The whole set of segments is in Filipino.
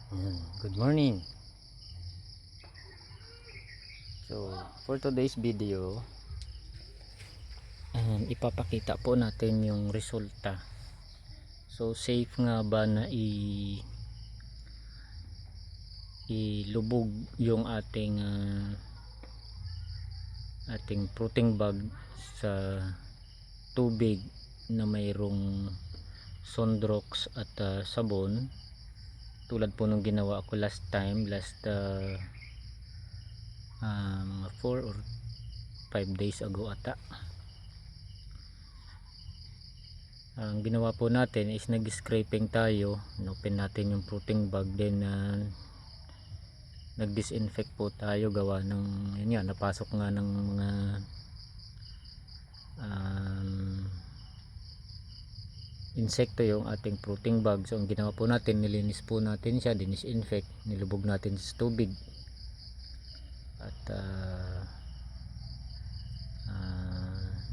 Good morning. So for today's video, ipapakita po natin yung resulta. So safe nga ba na ilubog yung ating fruiting bag sa tubig na mayroong Sondrox at sabon, tulad po nung ginawa ko last 4 or 5 days ago ata. Ang ginawa po natin is nag-scraping tayo, open natin yung fruiting bag, then nag-disinfect po tayo, gawa ng yun nga, napasok nga ng mga insekto yung ating fruiting bag. So ang ginawa po natin, nilinis po natin siya, disinfect, nilubog natin sa tubig at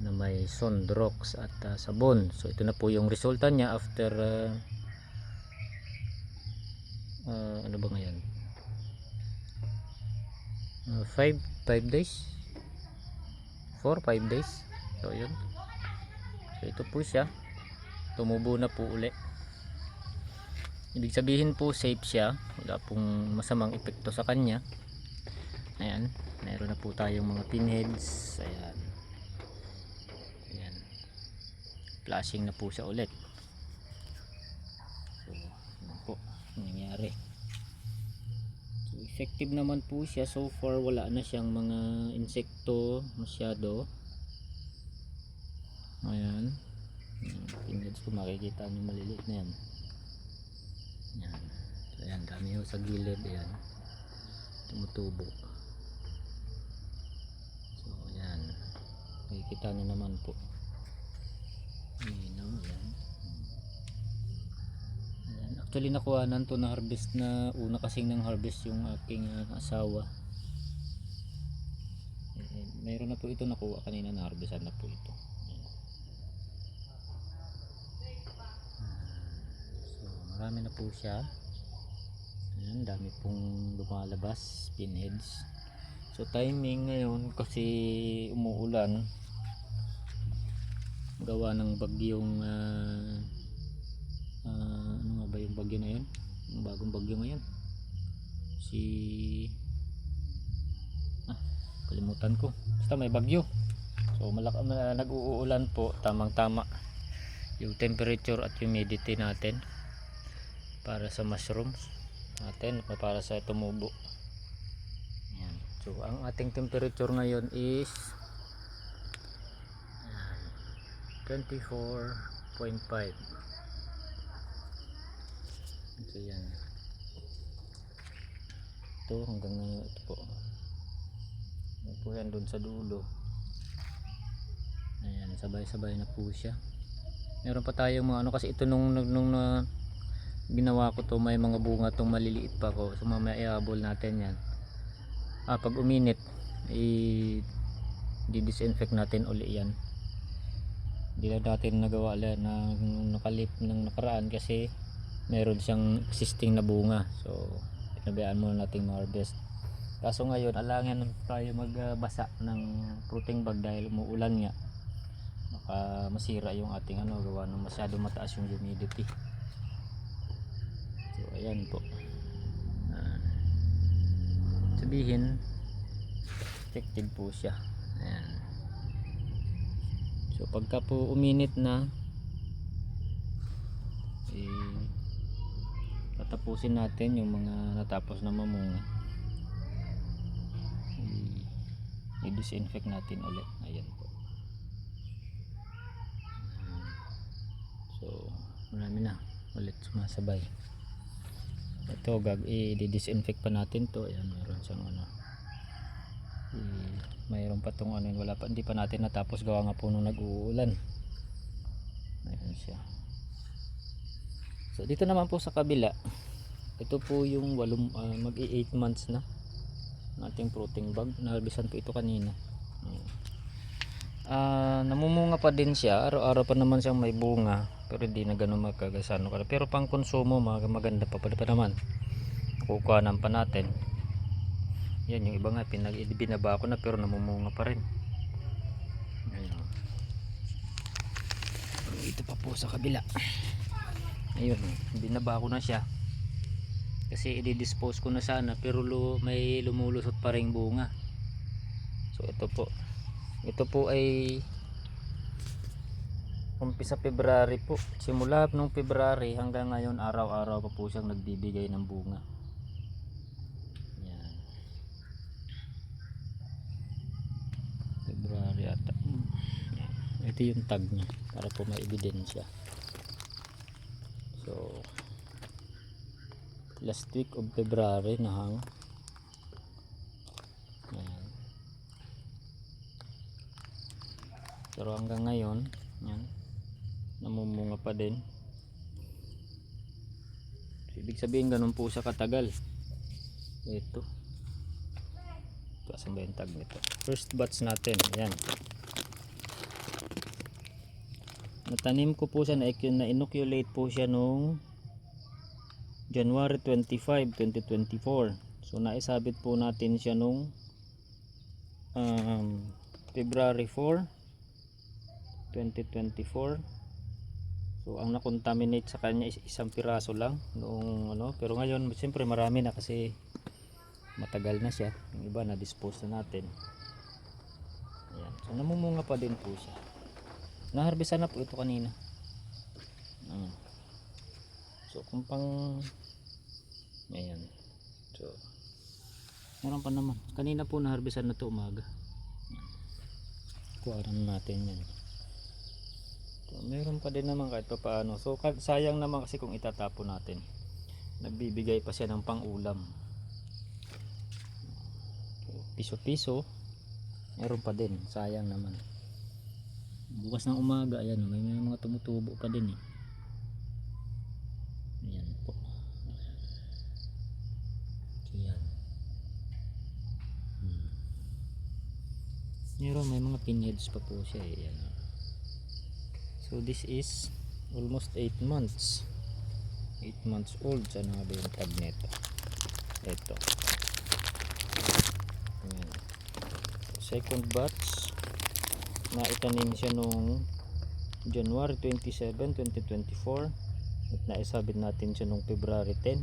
na may Sondrox at sabon. So ito na po yung resulta niya after ano ba ngayon, 5 days, 4-5 days. So yun, so ito po siya, tumubo na po uli. Ibig sabihin po safe siya, wala pong masamang epekto sa kanya. Ayan, mayroon na po tayong mga pinheads. Ayan, flashing na po siya ulit. So yun po nangyari. So effective naman po siya so far, wala na siyang mga insekto masyado. Ayan, pinheads po, makikita nyo maliliit na yan. Ayan, so ayan, dami ho sa gilid. Ayan, tumutubo. So ayan, makikita nyo naman po. Ayan, ayan. Ayan, actually nakuhanan to na harvest na una, kasing nang harvest yung aking asawa. Ayan, mayroon na po ito nakuha kanina, na harvestan na po ito. So marami na po siya. Ayan, dami pong lumalabas, pinheads. So timing ngayon kasi umuulan, gawa ng bagyong ano nga ba yung bagyo na yun, yung bagong bagyo ngayon, kalimutan ko, basta may bagyo. So nag-uulan po, tamang tama yung temperature at humidity natin para sa mushrooms natin, para sa tumubo. Ayan. So ang ating temperature ngayon is 24.5. So yan, ito hanggang ngayon, ito po, ito po yan dun sa dulo. Ayan, sabay-sabay na po siya. Meron pa tayong mga ano, kasi ito nung ginawa ko to, may mga bunga tong maliliit pa ko. So mamaya i-habol natin yan. Pag uminit, i-disinfect natin uli yan. Hindi na natin nagawa na nakalip ng nakaraan kasi meron siyang existing na bunga. So pinabayaan muna natin ma-harvest. Kaso ngayon alangan tayo magbasa ng fruiting bag dahil umuulan nga. Baka masira yung ating gawa ng masyado mataas yung humidity. So ayan po, sabihin effective po siya. Ayan. So pagka po uminit na, tatapusin natin yung mga natapos na mamunga, i-disinfect natin ulit. Ayan po. So marami na ulit sumasabay. Ito i-disinfect pa natin to. Ayan, meron siyang mayroon pa tong wala pa, hindi pa natin natapos, gawa nga po nung nag-uulan. Ayan siya. So dito naman po sa kabila, ito po yung mag-8 months na nating fruiting bag. Naharvestan ko ito kanina. Namumunga pa din siya, araw-araw pa naman siyang may bunga, pero hindi na gano'n magkagasano ka. Pero pang konsumo maganda pa naman. kukuhanan pa natin. Yan, yung iba nga binaba ko na pero namumunga pa rin. Ayun. Ito pa po sa kabila. Ayun, binaba ko na siya kasi i-dispose ko na sana pero may lumulusot pa ring bunga. So ito po ay umpisa February po, simula nung February hanggang ngayon araw-araw pa po siyang nagbibigay ng bunga. Yan, February ata. Ito yung tag niya para po may ebidensya. So last week of February na hang. Ayan. Pero hanggang ngayon yan, namumunga pa din. So, ibig sabihin ganun po siya katagal. Ito saan ba yung tag nito? First batch natin. Ayan, natanim ko po siya, na-inoculate po siya nung January 25, 2024. So naisabit po natin siya nung February 4, 2024. So ang na-contaminate sa kanya is isang piraso lang noong pero ngayon siyempre marami na kasi matagal na siya. Yung iba na dispose na natin. Ayan. So namumunga pa din po siya. Naharbisan na po ito kanina. So kung pang ayan. So meron pa naman. Kanina po naharbisan na to umaga. Kuhanan natin yan. So, meron pa din naman kahit pa paano. So sayang naman kasi kung itatapon natin. Nagbibigay pa siya ng pang-ulam. So, piso-piso meron pa din. Sayang naman. Bukas ng umaga ayan, may mga tumutubo pa din eh. Ayan po. Ayan. Meron, may mga pinheads pa po siya eh. Ayan. So this is almost 8 months. 8 months old. Saan nga ba yung tag nito? Ito. Ayan. So, second batch na itanim siya nung January 27, 2024 at naisabit natin siya nung February 10,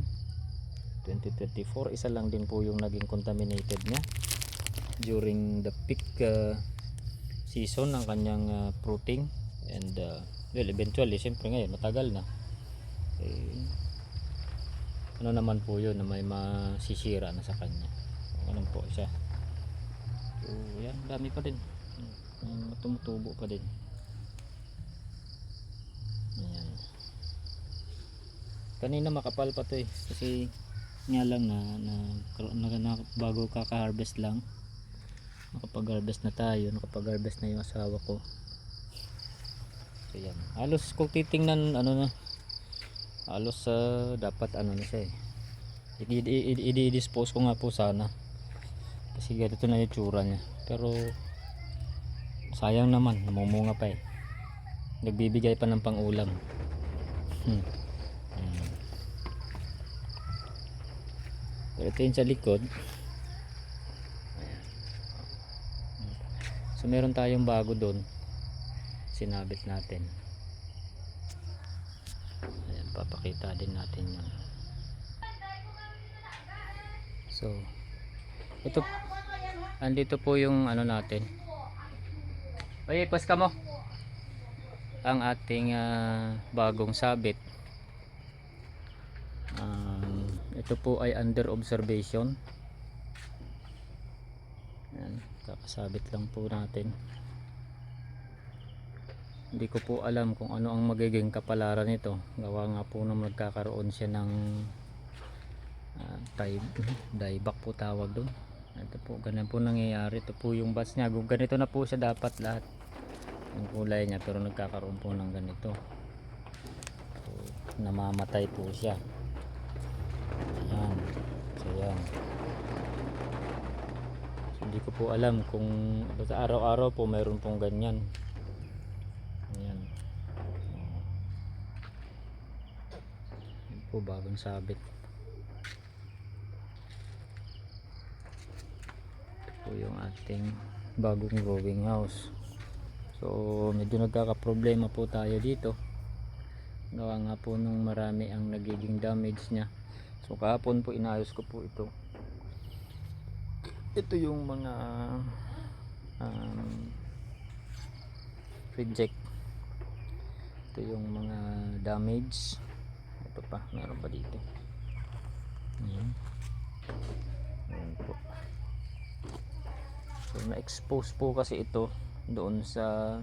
2024. Isa lang din po yung naging contaminated niya during the peak season ng kanyang fruiting. And well, eventually siyempre ngayon matagal na naman po yun na may masisira na sa kanya. Ganun po siya. So yan, dami pa din, tumutubo pa din. Ayan. Kanina makapal pa to eh kasi nga lang na bago kaka-harvest lang. Nakapag-harvest na tayo, nakapag-harvest na yung asawa ko. So yan, halos kung titingnan halos dapat na siya eh. I-dispose ko nga po sana kasi ganito na yung tsura niya, pero sayang naman, namumunga pa eh, nagbibigay pa ng pang-ulam. Pero ito yung sa likod. So meron tayong bago doon, sinabit natin. Ayan, papakita din natin yun. So ito, andito po yung natin. Oye, pas ka mo ang ating bagong sabit. Ito po ay under observation. Ayan, kakasabit lang po natin. Hindi ko po alam kung ano ang magiging kapalaran nito. Gawa nga po nung magkakaroon siya ng dieback po tawag doon. Ito po, ganun po nangyayari. Ito po yung batch niya. Ganito na po siya dapat lahat yung kulay niya, pero nagkakaroon po ng ganito. So, namamatay po siya. Ayan. So yan. So, hindi ko po alam kung sa araw-araw po mayroon pong ganyan. Ayan. Yan po, bagong sabit. yung ating bagong growing house. So medyo nagkaka-problema po tayo dito. Gawa nga po nung marami ang nagiging damage nya. So kahapon po inayos ko po ito. Ito yung mga reject. Ito yung mga damage. Ito pa, meron pa dito. Ayan. Ayan po. So na-expose po kasi ito doon sa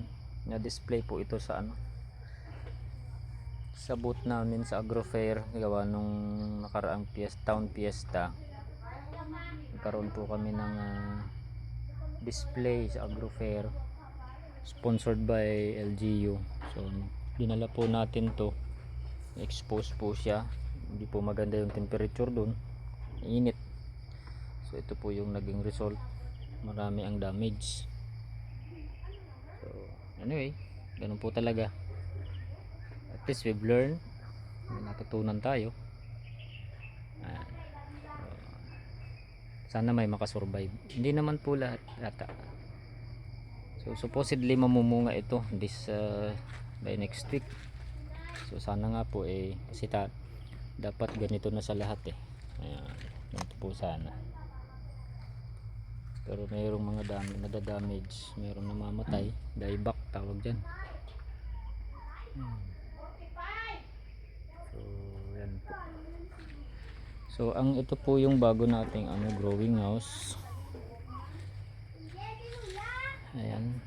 na-display po ito sa sa booth namin sa Agro Fair gawa nung nakaraang town fiesta. Nagkaroon po kami ng display sa Agro Fair sponsored by LGU. So dinala po natin to, expose po siya, hindi po maganda yung temperature doon, init. So ito po yung naging result, marami ang damage. So anyway, ganun po talaga. At least we've learned, may natutunan tayo. Sana may makasurvive. Hindi naman po lahat ata. So supposedly mamumunga ito this by next week. So sana nga po kasi dapat ganito na sa lahat Ayan, ganito po sana. Pero mayroong mga nadadamage, mayroong namamatay, dieback tawag dyan. So yan po. So ang ito po yung bago nating growing house. Ayan,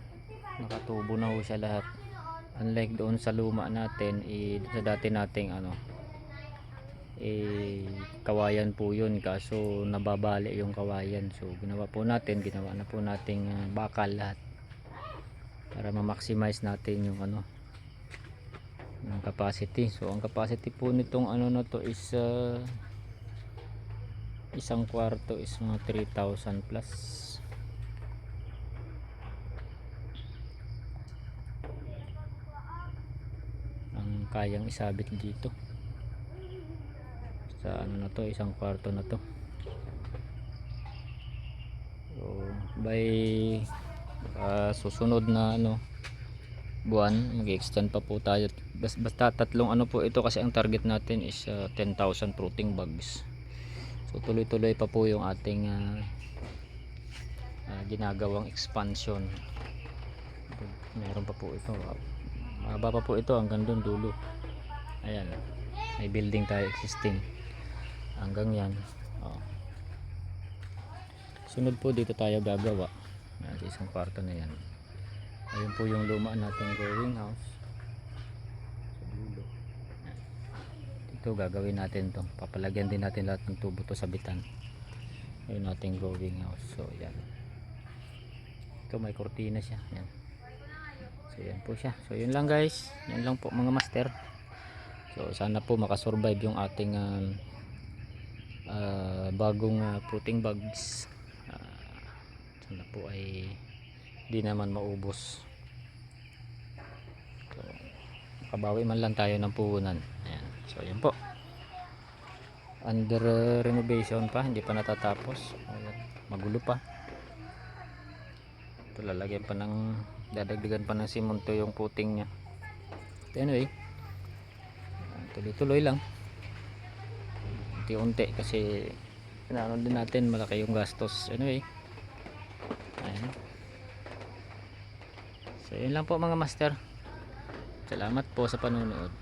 nakatubo na ho siya lahat. Unlike doon sa luma natin, sa dati nating kawayan po yun, kaso nababali yung kawayan. So ginawa na po nating bakal lahat para ma-maximize natin yung yung capacity. So ang capacity po nitong na to is isang kwarto is mga 3,000 plus. Ang kayang isabit dito sa na to, isang kwarto na to. So by susunod na buwan mag-extend pa po tayo. Basta tatlong po ito kasi ang target natin is 10,000 fruiting bags. So tuloy-tuloy pa po yung ating ginagawang expansion. Meron pa po ito, mahaba pa po ito hanggang doon dulo. Ayan, may building tayo existing hanggang yan. Sunod po dito tayo gagawa sa isang kwarto na yan. Ayun po yung luma nating growing house sa dulo. Ito gagawin natin to, papalagyan din natin lahat ng tubo to, sabitan. Ayun nating growing house. So yan, ito may kortina siya, yan. So yan po siya. So yun lang guys, yan lang po mga master. So sana po makasurvive yung ating bagong fruiting bags. Sana po ay di naman maubos. So makabawi man lang tayo ng puhunan. Ayan. So yun po, under renovation pa, hindi pa natatapos. Ayan, magulo pa. Ito lalagyan pa dadagdagan pa ng simonto yung puting nya. Anyway, tuloy-tuloy lang, unti-unti kasi din natin, malaki yung gastos. Anyway, ayan. So yun lang po mga master, salamat po sa panonood.